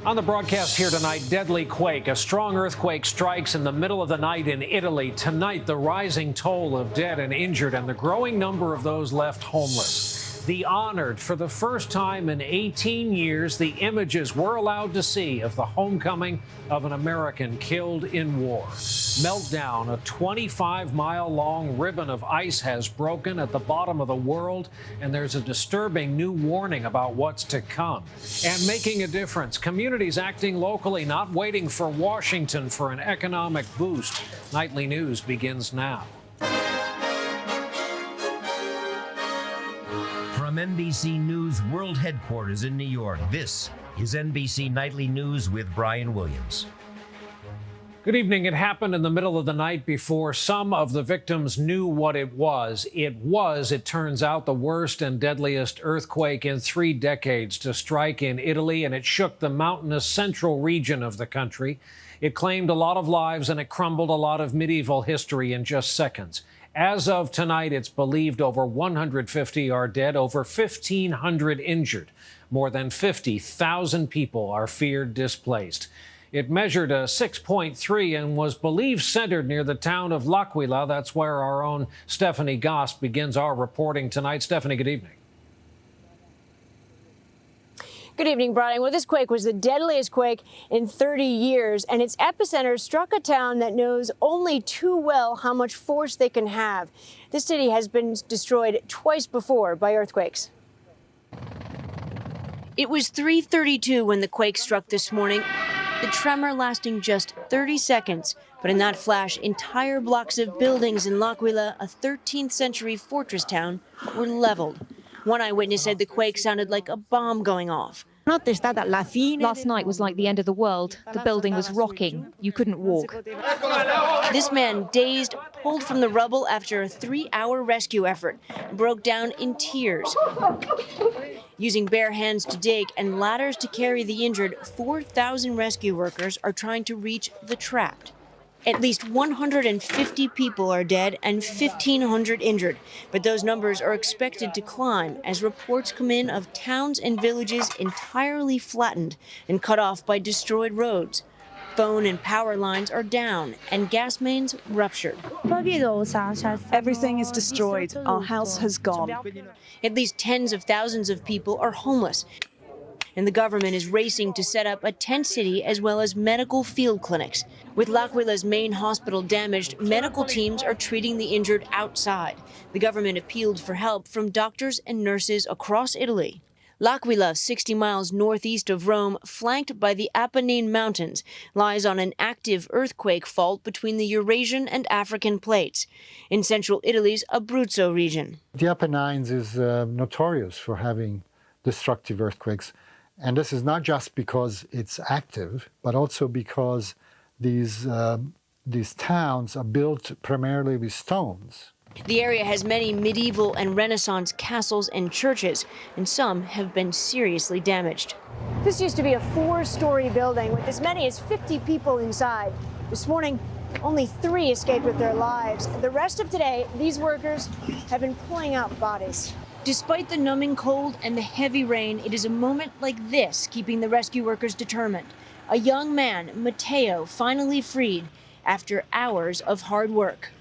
On the broadcast here tonight, deadly quake. A strong earthquake strikes in the middle of the night in Italy. Tonight, the rising toll of dead and injured and the growing number of those left homeless. The honored, for the first time in 18 years, the images we're allowed to see of the homecoming of an American killed in war. Meltdown, a 25-mile-long ribbon of ice has broken at the bottom of the world, and there's a disturbing new warning about what's to come. And making a difference, communities acting locally, not waiting for Washington for an economic boost. Nightly News begins now. From NBC News World Headquarters in New York, this is NBC Nightly News with Brian Williams. Good evening. It happened in the middle of the night before some of the victims knew what it was. It turns out, the worst and deadliest earthquake in 3 decades to strike in Italy, and it shook the mountainous central region of the country. It claimed a lot of lives, and it crumbled a lot of medieval history in just seconds. As of tonight, it's believed over 150 are dead, over 1,500 injured. More than 50,000 people are feared displaced. It measured a 6.3 and was believed centered near the town of L'Aquila. That's where our own Stephanie Goss begins our reporting tonight. Stephanie, good evening. Good evening, Brian. Well, this quake was the deadliest quake in 30 years, and its epicenter struck a town that knows only too well how much force they can have. This city has been destroyed twice before by earthquakes. It was 3:32 when the quake struck this morning, the tremor lasting just 30 seconds. But in that flash, entire blocks of buildings in L'Aquila, a 13th century fortress town, were leveled. One eyewitness said the quake sounded like a bomb going off. Last night was like the end of the world. The building was rocking. You couldn't walk. This man, dazed, pulled from the rubble after a 3-hour rescue effort, broke down in tears. Using bare hands to dig and ladders to carry the injured, 4,000 rescue workers are trying to reach the trapped. At least 150 people are dead and 1,500 injured, but those numbers are expected to climb as reports come in of towns and villages entirely flattened and cut off by destroyed roads. Phone and power lines are down and gas mains ruptured. Everything is destroyed. Our house has gone. At least tens of thousands of people are homeless, and the government is racing to set up a tent city as well as medical field clinics. With L'Aquila's main hospital damaged, medical teams are treating the injured outside. The government appealed for help from doctors and nurses across Italy. L'Aquila, 60 miles northeast of Rome, flanked by the Apennine Mountains, lies on an active earthquake fault between the Eurasian and African plates, in central Italy's Abruzzo region. The Apennines is notorious for having destructive earthquakes. And this is not just because it's active, but also because these towns are built primarily with stones. The area has many medieval and Renaissance castles and churches, and some have been seriously damaged. This used to be a 4-story building with as many as 50 people inside. This morning, only 3 escaped with their lives. The rest of today, these workers have been pulling out bodies. Despite the numbing cold and the heavy rain, it is a moment like this keeping the rescue workers determined. A young man, Matteo, finally freed after hours of hard work.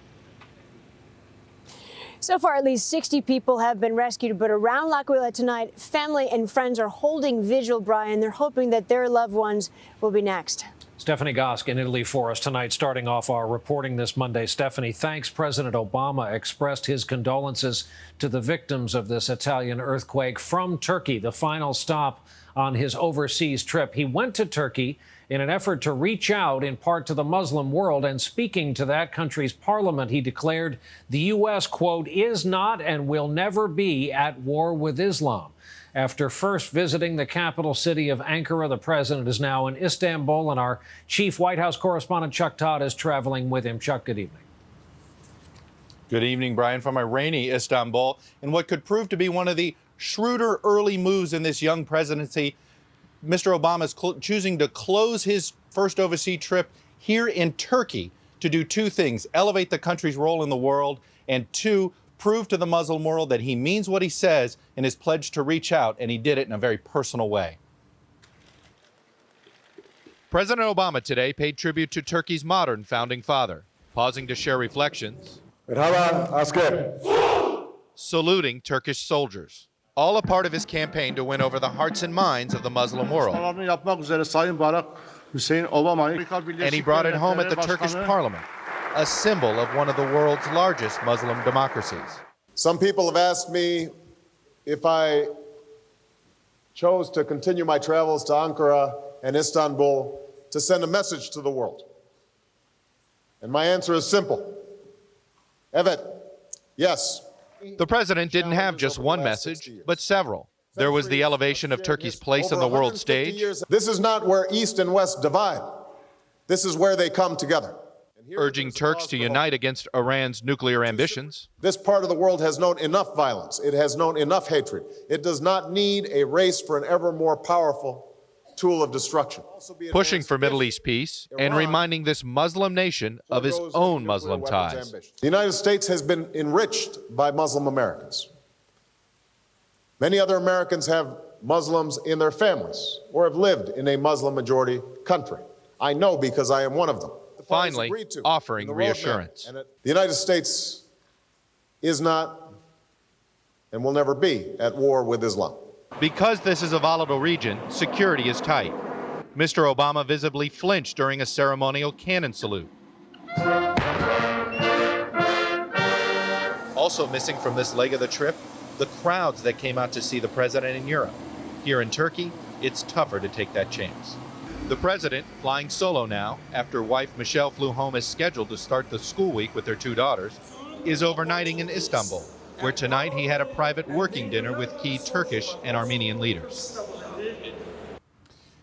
So far, at least 60 people have been rescued, but around L'Aquila tonight, family and friends are holding vigil, Brian. They're hoping that their loved ones will be next. Stephanie Goss in Italy for us tonight, starting off our reporting this Monday. Stephanie, thanks. President Obama expressed his condolences to the victims of this Italian earthquake from Turkey, the final stop on his overseas trip. He went to Turkey in an effort to reach out in part to the Muslim world, and speaking to that country's parliament, he declared the U.S., quote, is not and will never be at war with Islam. After first visiting the capital city of Ankara, the president is now in Istanbul, and our chief White House correspondent Chuck Todd is traveling with him. Chuck, good evening. Good evening, Brian, from a rainy Istanbul. In what could prove to be one of the shrewder early moves in this young presidency, Mr. Obama is choosing to close his first overseas trip here in Turkey to do 2 things: elevate the country's role in the world, and 2, prove to the Muslim world that he means what he says in his pledge to reach out, and he did it in a very personal way. President Obama today paid tribute to Turkey's modern founding father, pausing to share reflections, saluting Turkish soldiers, all a part of his campaign to win over the hearts and minds of the Muslim world. And he brought it home at the Turkish parliament, a symbol of one of the world's largest Muslim democracies. Some people have asked me if I chose to continue my travels to Ankara and Istanbul to send a message to the world. And my answer is simple. Evet, yes. The president didn't have just one message, but several. There was the elevation of Turkey's place on the world stage. This is not where East and West divide. This is where they come together. Urging Turks to unite against Iran's nuclear ambitions. This part of the world has known enough violence. It has known enough hatred. It does not need a race for an ever more powerful tool of destruction. Pushing for Middle East peace and reminding this Muslim nation of his own Muslim ties. The United States has been enriched by Muslim Americans. Many other Americans have Muslims in their families or have lived in a Muslim majority country. I know because I am one of them. Finally, offering reassurance. The United States is not and will never be at war with Islam. Because this is a volatile region, security is tight. Mr. Obama visibly flinched during a ceremonial cannon salute. Also missing from this leg of the trip, the crowds that came out to see the president in Europe. Here in Turkey, it's tougher to take that chance. The president, flying solo now, after wife Michelle flew home as scheduled to start the school week with their two daughters, is overnighting in Istanbul, where tonight he had a private working dinner with key Turkish and Armenian leaders.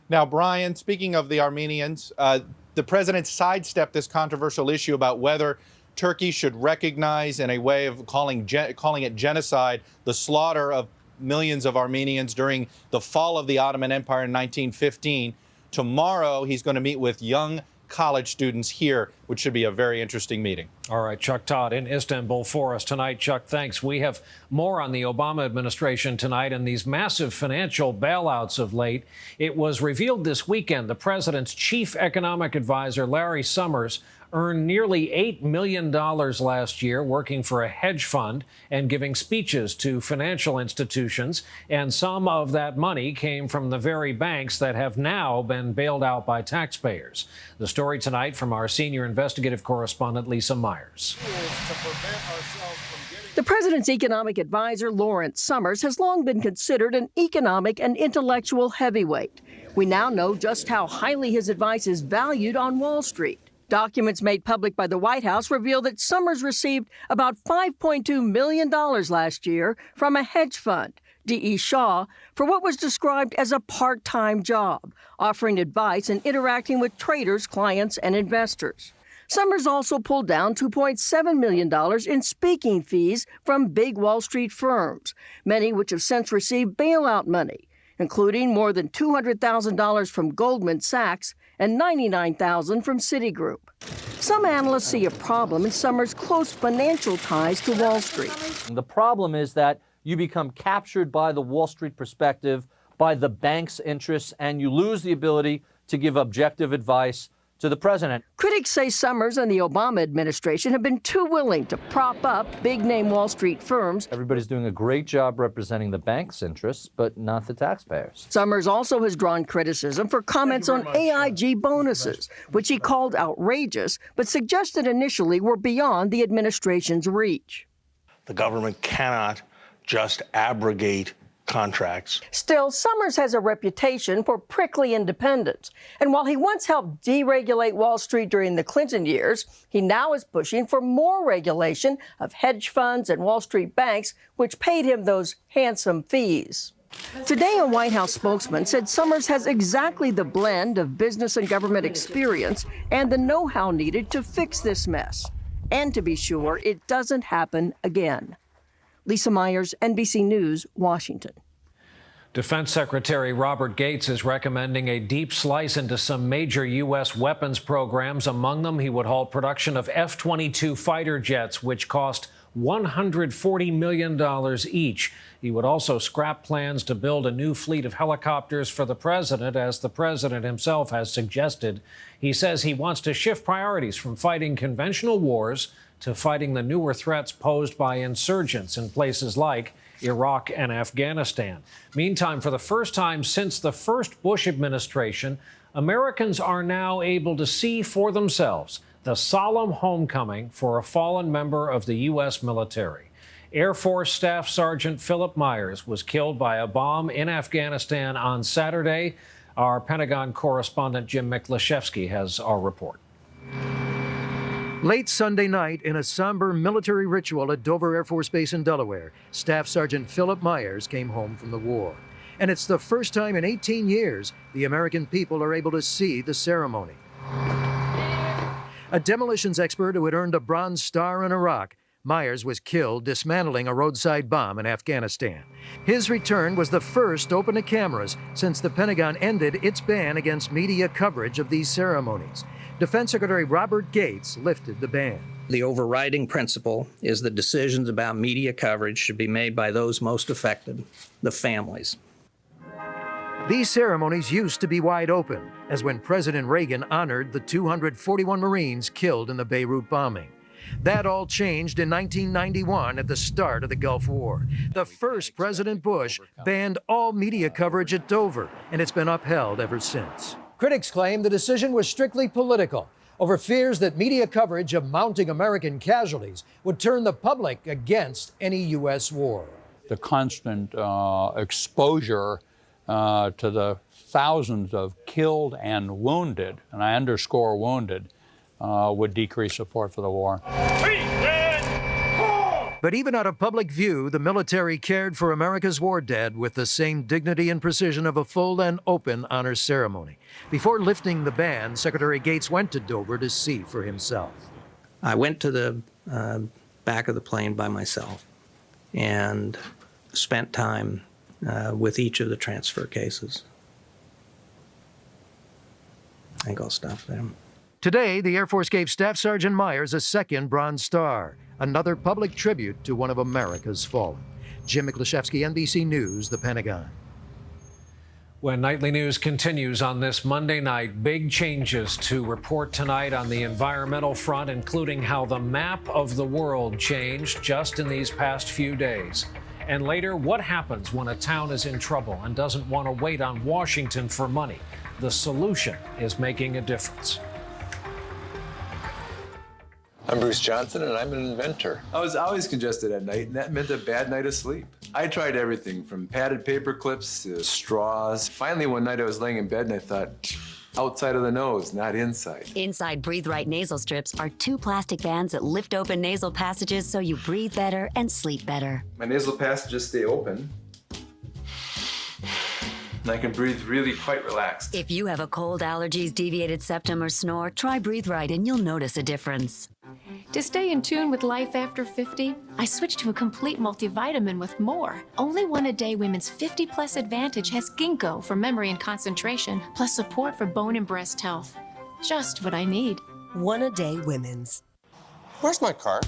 Now, Brian, speaking of the Armenians, the president sidestepped this controversial issue about whether Turkey should recognize, in a way of calling it genocide, the slaughter of millions of Armenians during the fall of the Ottoman Empire in 1915. Tomorrow, he's going to meet with young college students here, which should be a very interesting meeting. All right, Chuck Todd in Istanbul for us tonight. Chuck, thanks. We have more on the Obama administration tonight and these massive financial bailouts of late. It was revealed this weekend the president's chief economic advisor, Larry Summers, earned nearly $8 million last year working for a hedge fund and giving speeches to financial institutions. And some of that money came from the very banks that have now been bailed out by taxpayers. The story tonight from our senior investigative correspondent, Lisa Myers. The president's economic advisor, Lawrence Summers, has long been considered an economic and intellectual heavyweight. We now know just how highly his advice is valued on Wall Street. Documents made public by the White House reveal that Summers received about $5.2 million last year from a hedge fund, D.E. Shaw, for what was described as a part-time job, offering advice and interacting with traders, clients, and investors. Summers also pulled down $2.7 million in speaking fees from big Wall Street firms, many which have since received bailout money, including more than $200,000 from Goldman Sachs and $99,000 from Citigroup. Some analysts see a problem in Summers' close financial ties to Wall Street. The problem is that you become captured by the Wall Street perspective, by the bank's interests, and you lose the ability to give objective advice to the president. Critics say Summers and the Obama administration have been too willing to prop up big-name Wall Street firms. Everybody's doing a great job representing the bank's interests, but not the taxpayers. Summers also has drawn criticism for comments on AIG bonuses, which he called outrageous, but suggested initially were beyond the administration's reach. The government cannot just abrogate contracts. Still, Summers has a reputation for prickly independence. And while he once helped deregulate Wall Street during the Clinton years, he now is pushing for more regulation of hedge funds and Wall Street banks, which paid him those handsome fees. Today, a White House spokesman said Summers has exactly the blend of business and government experience and the know-how needed to fix this mess, and to be sure it doesn't happen again. Lisa Myers, NBC News, Washington. Defense Secretary Robert Gates is recommending a deep slice into some major U.S. weapons programs. Among them, he would halt production of F-22 fighter jets, which cost $140 million each. He would also scrap plans to build a new fleet of helicopters for the president, as the president himself has suggested. He says he wants to shift priorities from fighting conventional wars to fighting the newer threats posed by insurgents in places like Iraq and Afghanistan. Meantime, for the first time since the first Bush administration, Americans are now able to see for themselves the solemn homecoming for a fallen member of the U.S. military. Air Force Staff Sergeant Philip Myers was killed by a bomb in Afghanistan on Saturday. Our Pentagon correspondent Jim Miklashevsky has our report. Late Sunday night, in a somber military ritual at Dover Air Force Base in Delaware, Staff Sergeant Philip Myers came home from the war. And it's the first time in 18 years the American people are able to see the ceremony. A demolitions expert who had earned a Bronze Star in Iraq, Myers was killed dismantling a roadside bomb in Afghanistan. His return was the first open to cameras since the Pentagon ended its ban against media coverage of these ceremonies. Defense Secretary Robert Gates lifted the ban. The overriding principle is that decisions about media coverage should be made by those most affected, the families. These ceremonies used to be wide open, as when President Reagan honored the 241 Marines killed in the Beirut bombing. That all changed in 1991 at the start of the Gulf War. The first President Bush banned all media coverage at Dover, and it's been upheld ever since. Critics claim the decision was strictly political, over fears that media coverage of mounting American casualties would turn the public against any U.S. war. The constant exposure to the thousands of killed and wounded, and I underscore wounded, would decrease support for the war. But even out of public view, the military cared for America's war dead with the same dignity and precision of a full and open honor ceremony. Before lifting the ban, Secretary Gates went to Dover to see for himself. I went to the back of the plane by myself and spent time with each of the transfer cases. I think I'll stop there. Today, the Air Force gave Staff Sergeant Myers a second Bronze Star, another public tribute to one of America's fallen. Jim Miklashevsky, NBC News, the Pentagon. When Nightly News continues on this Monday night, big changes to report tonight on the environmental front, including how the map of the world changed just in these past few days. And later, what happens when a town is in trouble and doesn't want to wait on Washington for money? The solution is making a difference. I'm Bruce Johnson, and I'm an inventor. I was always congested at night, and that meant a bad night of sleep. I tried everything from padded paper clips to straws. Finally, one night I was laying in bed and I thought, outside of the nose, not inside. Inside Breathe Right nasal strips are 2 plastic bands that lift open nasal passages so you breathe better and sleep better. My nasal passages stay open, and I can breathe really quite relaxed. If you have a cold, allergies, deviated septum, or snore, try Breathe Right and you'll notice a difference. To stay in tune with life after 50, I switched to a complete multivitamin with more. Only One A Day Women's 50 Plus Advantage has ginkgo for memory and concentration, plus support for bone and breast health. Just what I need. One A Day Women's. Where's my car?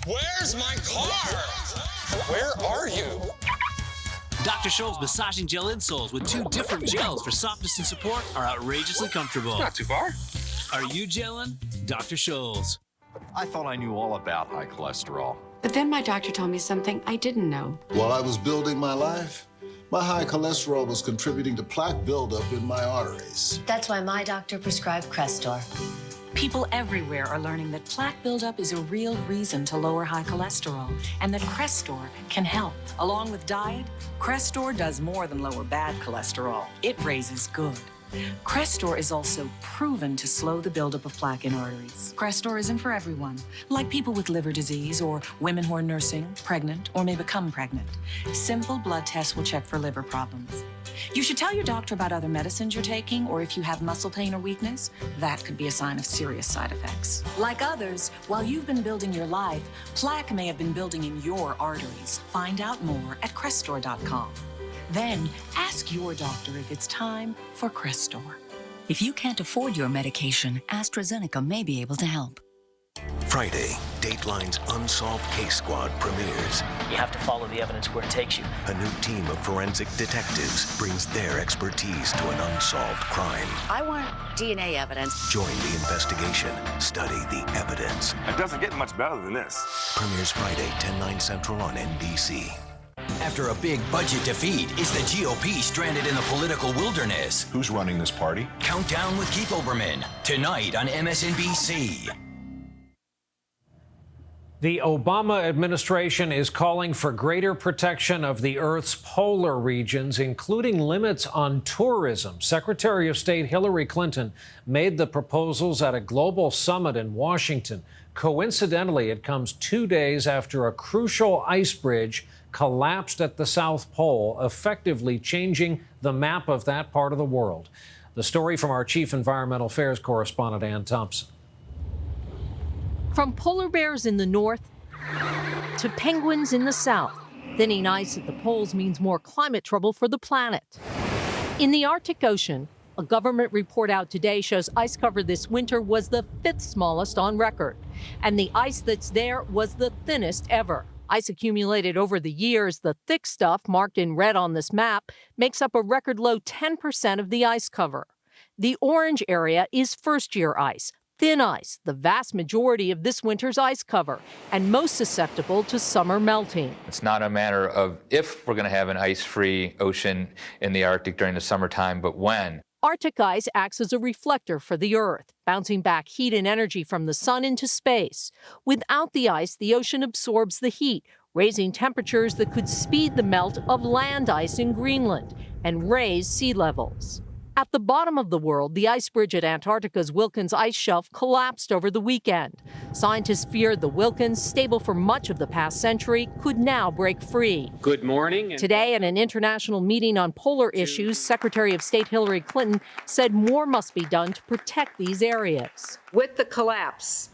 Where's my car? Where are you? Dr. Scholl's massaging gel insoles with 2 different gels for softness and support are outrageously comfortable. Not too far. Are you gelling? Dr. Scholl's. I thought I knew all about high cholesterol. But then my doctor told me something I didn't know. While I was building my life, my high cholesterol was contributing to plaque buildup in my arteries. That's why my doctor prescribed Crestor. People everywhere are learning that plaque buildup is a real reason to lower high cholesterol, and that Crestor can help. Along with diet, Crestor does more than lower bad cholesterol. It raises good. Crestor is also proven to slow the buildup of plaque in arteries. Crestor isn't for everyone, like people with liver disease or women who are nursing, pregnant, or may become pregnant. Simple blood tests will check for liver problems. You should tell your doctor about other medicines you're taking, or if you have muscle pain or weakness, that could be a sign of serious side effects. Like others, while you've been building your life, plaque may have been building in your arteries. Find out more at Crestor.com. Then ask your doctor if it's time for Crestor. If you can't afford your medication, AstraZeneca may be able to help. Friday, Dateline's Unsolved Case Squad premieres. You have to follow the evidence where it takes you. A new team of forensic detectives brings their expertise to an unsolved crime. I want DNA evidence. Join the investigation. Study the evidence. It doesn't get much better than this. Premieres Friday, 10/9 Central on NBC. After a big budget defeat, is the GOP stranded in the political wilderness? Who's running this party? Countdown with Keith Olbermann, tonight on MSNBC. The Obama administration is calling for greater protection of the Earth's polar regions, including limits on tourism. Secretary of State Hillary Clinton made the proposals at a global summit in Washington. Coincidentally, it comes 2 days after a crucial ice bridge collapsed at the South Pole, effectively changing the map of that part of the world. The story from our Chief Environmental Affairs correspondent, Ann Thompson. From polar bears in the north to penguins in the south, thinning ice at the poles means more climate trouble for the planet. In the Arctic Ocean, a government report out today shows ice cover this winter was the 5th smallest on record, and the ice that's there was the thinnest ever. Ice accumulated over the years, the thick stuff marked in red on this map makes up a record low 10% of the ice cover. The orange area is first-year ice, thin ice, the vast majority of this winter's ice cover, and most susceptible to summer melting. It's not a matter of if we're going to have an ice-free ocean in the Arctic during the summertime, but when. Arctic ice acts as a reflector for the Earth, bouncing back heat and energy from the sun into space. Without the ice, the ocean absorbs the heat, raising temperatures that could speed the melt of land ice in Greenland and raise sea levels. At the bottom of the world, the ice bridge at Antarctica's Wilkins ice shelf collapsed over the weekend. Scientists feared the Wilkins, stable for much of the past century, could now break free. Good morning. Today, at an international meeting on polar issues, Secretary of State Hillary Clinton said more must be done to protect these areas. With the collapse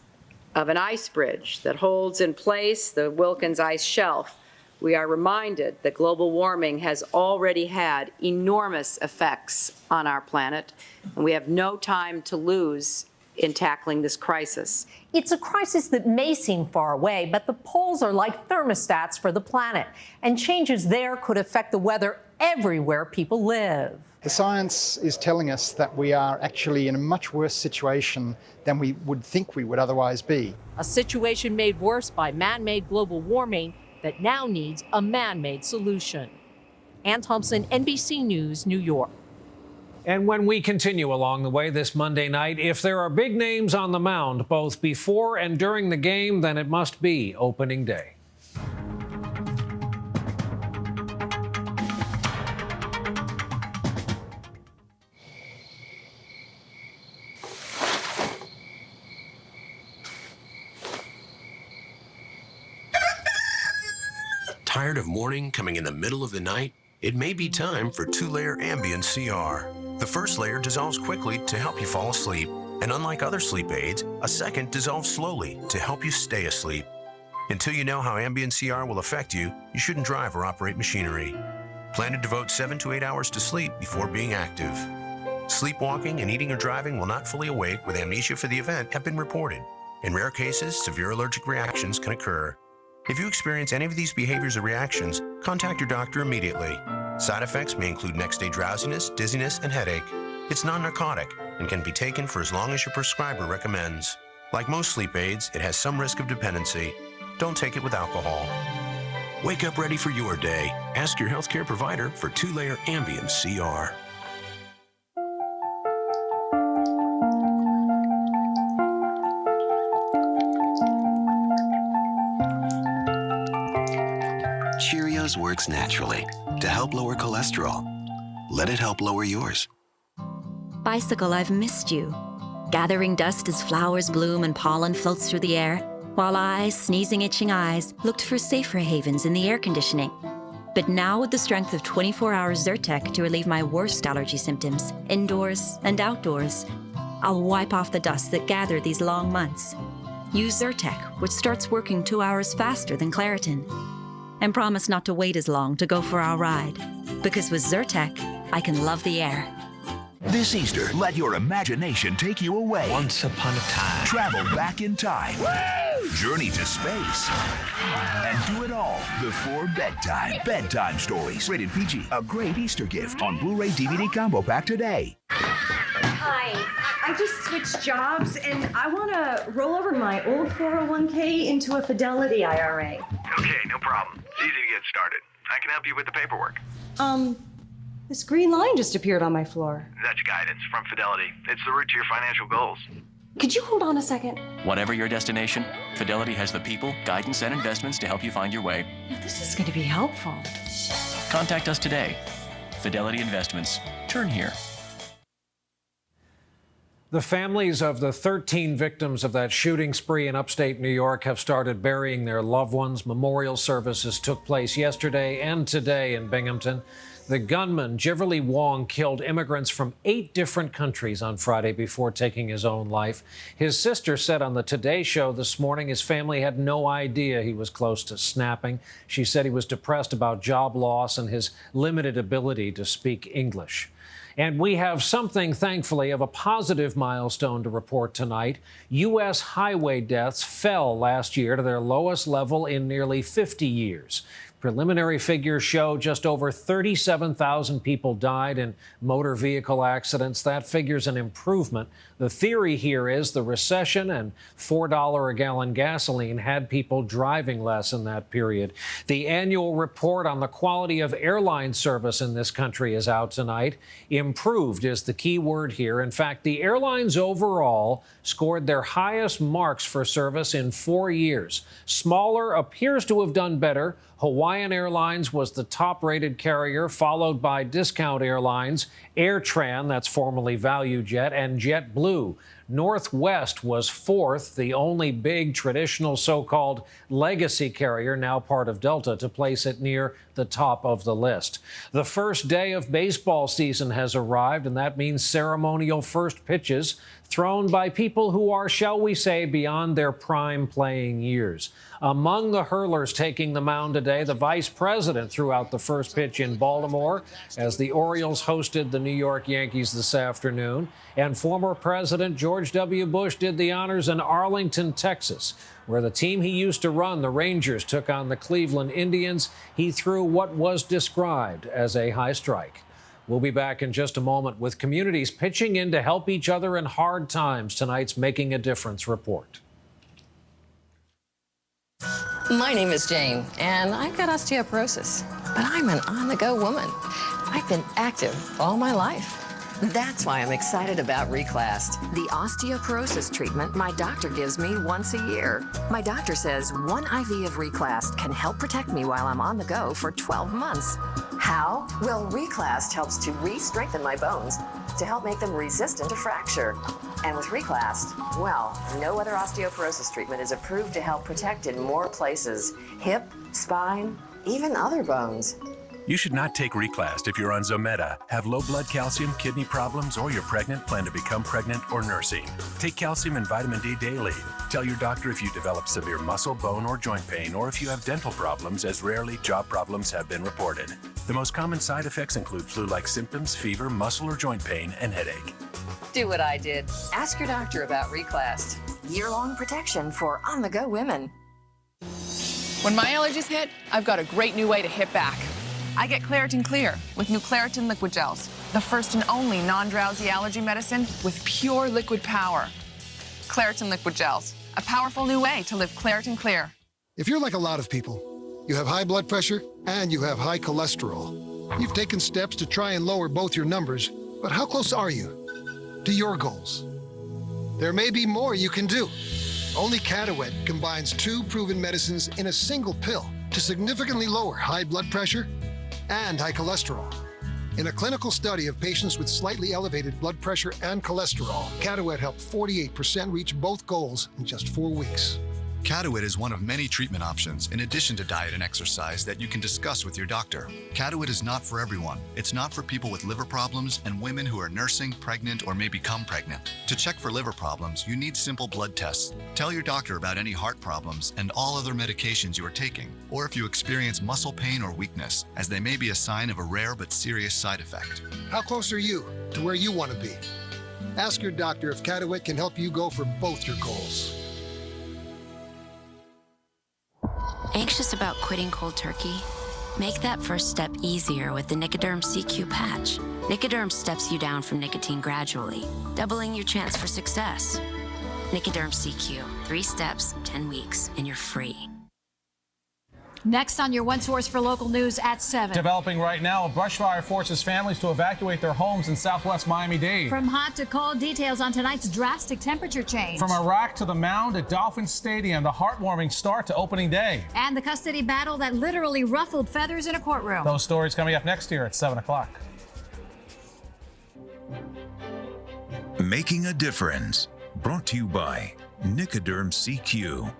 of an ice bridge that holds in place the Wilkins ice shelf, we are reminded that global warming has already had enormous effects on our planet, and we have no time to lose in tackling this crisis. It's a crisis that may seem far away, but the poles are like thermostats for the planet, and changes there could affect the weather everywhere people live. The science is telling us that we are actually in a much worse situation than we would think we would otherwise be. A situation made worse by man-made global warming that now needs a man-made solution. Ann Thompson, NBC News, New York. And when we continue along the way this Monday night, if there are big names on the mound both before and during the game, then it must be opening day. Tired of morning coming in the middle of the night? It may be time for 2-layer Ambient CR. The first layer dissolves quickly to help you fall asleep. And unlike other sleep aids, a second dissolves slowly to help you stay asleep. Until you know how Ambient CR will affect you, you shouldn't drive or operate machinery. Plan to devote 7 to 8 hours to sleep before being active. Sleepwalking and eating or driving while not fully awake with amnesia for the event have been reported. In rare cases, severe allergic reactions can occur. If you experience any of these behaviors or reactions, contact your doctor immediately. Side effects may include next-day drowsiness, dizziness, and headache. It's non-narcotic and can be taken for as long as your prescriber recommends. Like most sleep aids, it has some risk of dependency. Don't take it with alcohol. Wake up ready for your day. Ask your healthcare provider for 2-layer Ambient CR. Cheerios works naturally to help lower cholesterol. Let it help lower yours. Bicycle, I've missed you. Gathering dust as flowers bloom and pollen floats through the air, while I, sneezing, itching eyes, looked for safer havens in the air conditioning. But now with the strength of 24-hour Zyrtec to relieve my worst allergy symptoms, indoors and outdoors, I'll wipe off the dust that gathered these long months. Use Zyrtec, which starts working 2 hours faster than Claritin. And promise not to wait as long to go for our ride. Because with Zyrtec, I can love the air. This Easter, let your imagination take you away. Once upon a time. Travel back in time. journey to space, and do it all before bedtime. Bedtime Stories, rated PG. A great Easter gift on Blu-ray DVD combo pack today. Hi, I just switched jobs and I want to roll over my old 401k into a Fidelity IRA. Okay, no problem. It's easy to get started. I can help you with the paperwork. This green line just appeared on my floor. That's your guidance from Fidelity. It's the route to your financial goals. Could you hold on a second? Whatever your destination, Fidelity has the people, guidance, and investments to help you find your way. Now, this is going to be helpful. Contact us today. Fidelity Investments. Turn here. The families of the 13 victims of that shooting spree in upstate New York have started burying their loved ones. Memorial services took place yesterday and today in Binghamton. The gunman, Jiverly Wong, killed immigrants from 8 different countries on Friday before taking his own life. His sister said on the Today Show this morning his family had no idea he was close to snapping. She said he was depressed about job loss and his limited ability to speak English. And we have something, thankfully, of a positive milestone to report tonight. U.S. highway deaths fell last year to their lowest level in nearly 50 years. Preliminary figures show just over 37,000 people died in motor vehicle accidents. That figure's an improvement. The theory here is the recession and $4 a gallon gasoline had people driving less in that period. The annual report on the quality of airline service in this country is out tonight. Improved is the key word here. In fact, the airlines overall scored their highest marks for service in 4 years. Smaller appears to have done better. Hawaiian Airlines was the top-rated carrier, followed by discount airlines, AirTran, that's formerly ValueJet, and JetBlue. Northwest was 4th, the only big traditional so-called legacy carrier, now part of Delta, to place it near the top of the list. The first day of baseball season has arrived, and that means ceremonial first pitches thrown by people who are, shall we say, beyond their prime playing years. Among the hurlers taking the mound today, the vice president threw out the first pitch in Baltimore as the Orioles hosted the New York Yankees this afternoon. And former President George W. Bush did the honors in Arlington, Texas, where the team he used to run, the Rangers, took on the Cleveland Indians. He threw what was described as a high strike. We'll be back in just a moment with communities pitching in to help each other in hard times. Tonight's Making a Difference report. My name is Jane, and I've got osteoporosis, but I'm an on-the-go woman. I've been active all my life. That's why I'm excited about Reclast, the osteoporosis treatment my doctor gives me once a year. My doctor says 1 IV of Reclast can help protect me while I'm on the go for 12 months. How? Well, Reclast helps to re-strengthen my bones to help make them resistant to fracture. And with Reclast, well, no other osteoporosis treatment is approved to help protect in more places: hip, spine, even other bones. You should not take Reclast if you're on Zometa, have low blood calcium, kidney problems, or you're pregnant, plan to become pregnant, or nursing. Take calcium and vitamin D daily. Tell your doctor if you develop severe muscle, bone, or joint pain, or if you have dental problems, as rarely job problems have been reported. The most common side effects include flu-like symptoms, fever, muscle or joint pain, and headache. Do what I did. Ask your doctor about Reclast. Year-long protection for on-the-go women. When my allergies hit, I've got a great new way to hit back. I get Claritin Clear with new Claritin Liquid Gels, the first and only non-drowsy allergy medicine with pure liquid power. Claritin Liquid Gels, a powerful new way to live Claritin Clear. If you're like a lot of people, you have high blood pressure and you have high cholesterol. You've taken steps to try and lower both your numbers, but how close are you to your goals? There may be more you can do. Only Catawet combines 2 proven medicines in a single pill to significantly lower high blood pressure and high cholesterol. In a clinical study of patients with slightly elevated blood pressure and cholesterol, Catawet helped 48% reach both goals in just 4 weeks. Catawet is one of many treatment options, in addition to diet and exercise, that you can discuss with your doctor. Catawet is not for everyone. It's not for people with liver problems and women who are nursing, pregnant, or may become pregnant. To check for liver problems, you need simple blood tests. Tell your doctor about any heart problems and all other medications you are taking, or if you experience muscle pain or weakness, as they may be a sign of a rare but serious side effect. How close are you to where you want to be? Ask your doctor if Catawet can help you go for both your goals. Anxious about quitting cold turkey? Make that first step easier with the Nicoderm CQ patch. Nicoderm steps you down from nicotine gradually, doubling your chance for success. Nicoderm CQ, 3 steps, 10 weeks, and you're free. Next on your one source for local news at 7. Developing right now, a brush fire forces families to evacuate their homes in southwest Miami-Dade. From hot to cold, details on tonight's drastic temperature change. From Iraq to the mound at Dolphin Stadium, the heartwarming start to opening day. And the custody battle that literally ruffled feathers in a courtroom. Those stories coming up next year at 7 o'clock. Making a Difference. Brought to you by Nicoderm CQ.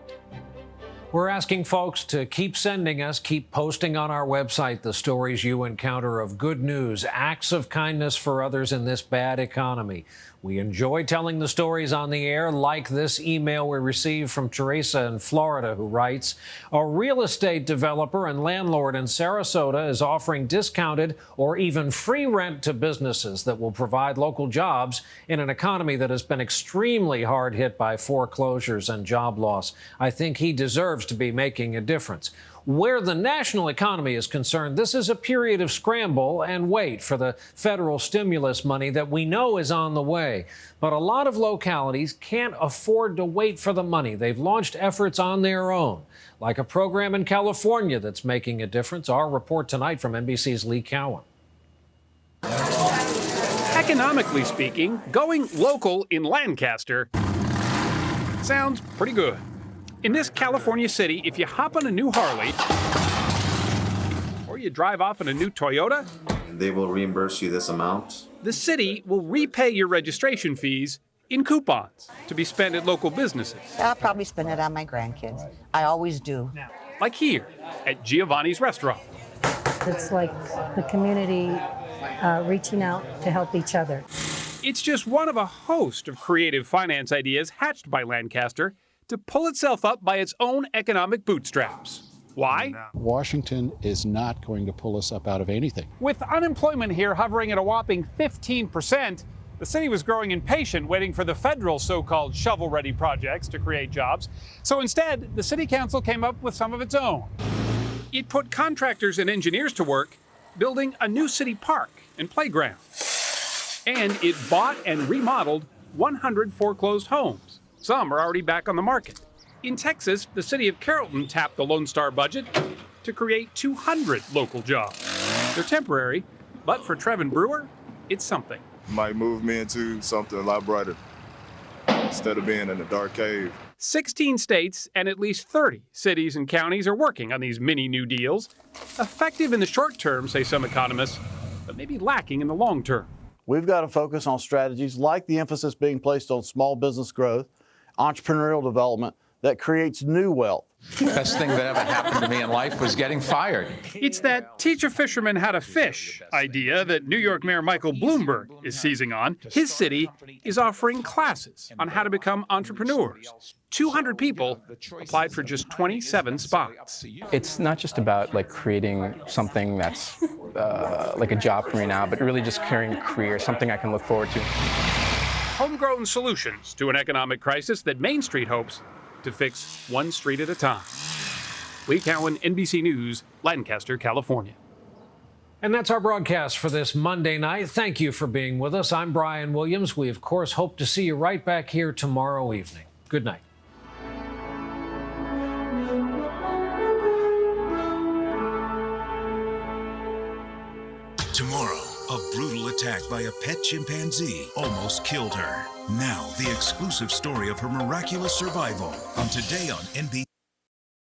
We're asking folks to keep sending us, keep posting on our website the stories you encounter of good news, acts of kindness for others in this bad economy. We enjoy telling the stories on the air, like this email we received from Teresa in Florida, who writes, a real estate developer and landlord in Sarasota is offering discounted or even free rent to businesses that will provide local jobs in an economy that has been extremely hard hit by foreclosures and job loss. I think he deserves to be making a difference. Where the national economy is concerned, this is a period of scramble and wait for the federal stimulus money that we know is on the way. But a lot of localities can't afford to wait for the money. They've launched efforts on their own, like a program in California that's making a difference. Our report tonight from NBC's Lee Cowan. Economically speaking, going local in Lancaster sounds pretty good. In this California city, if you hop on a new Harley or you drive off in a new Toyota, they will reimburse you this amount. The city will repay your registration fees in coupons to be spent at local businesses. I'll probably spend it on my grandkids. I always do. Like here at Giovanni's Restaurant. It's like the community reaching out to help each other. It's just one of a host of creative finance ideas hatched by Lancaster to pull itself up by its own economic bootstraps. Why? Washington is not going to pull us up out of anything. With unemployment here hovering at a whopping 15%, the city was growing impatient, waiting for the federal so-called shovel-ready projects to create jobs. So instead, the city council came up with some of its own. It put contractors and engineers to work building a new city park and playground. And it bought and remodeled 100 foreclosed homes. Some are already back on the market. In Texas, the city of Carrollton tapped the Lone Star budget to create 200 local jobs. They're temporary, but for Trevin Brewer, it's something. Might move me into something a lot brighter instead of being in a dark cave. 16 states and at least 30 cities and counties are working on these mini New Deals. Effective in the short term, say some economists, but maybe lacking in the long term. We've got to focus on strategies like the emphasis being placed on small business growth, entrepreneurial development that creates new wealth. Best thing that ever happened to me in life was getting fired. It's that teach a fisherman how to fish idea that New York Mayor Michael Bloomberg is seizing on. His city is offering classes on how to become entrepreneurs. 200 people applied for just 27 spots. It's not just about creating something that's like a job for me now, but really just carrying a career, something I can look forward to. Homegrown solutions to an economic crisis that Main Street hopes to fix one street at a time. Lee Cowan, NBC News, Lancaster, California. And that's our broadcast for this Monday night. Thank you for being with us. I'm Brian Williams. We, of course, hope to see you right back here tomorrow evening. Good night. Tomorrow, a brutal attack by a pet chimpanzee almost killed her. Now, the exclusive story of her miraculous survival on Today on NBC.